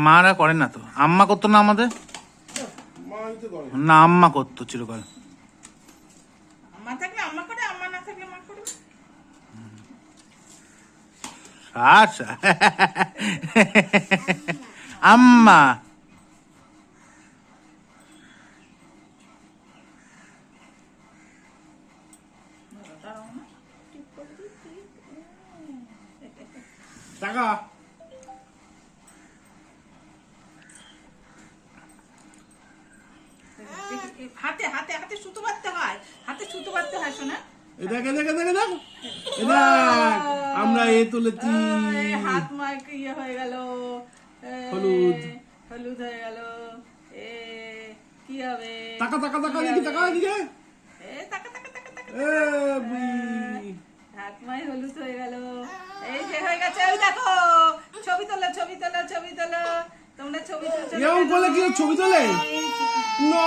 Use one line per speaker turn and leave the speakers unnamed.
মারা করে না তো, আম্মা করতো না আমাদের, না আম্মা করতো চিরকাল।
আম্মা থাকলে আম্মা করে, আম্মা না থাকলে মা করে।
আচ্ছা আম্মা টাকা
হাতে হাতে হাতে সুতো বাঁধতে হয়, হাতে সুতো বাঁধতে হয় শোনা।
আমরা এ তুলেছি,
হাত মাইক ইয়ে হয়ে গেল,
হলুদ
হলুদ হয়ে গেল। এ কি হবে?
টাকা টাকা টাকা দেখি, টাকা দিকে
এ টাকা টাকা টাকা টাকা, হাত মাই হলুদ হয়ে গেল। এই যে হয়ে গেছে, ওই দেখো ছবি তোলো ছবি তোলো ছবি তোলো, তোমরা ছবি তুলছো।
ছবি তোলে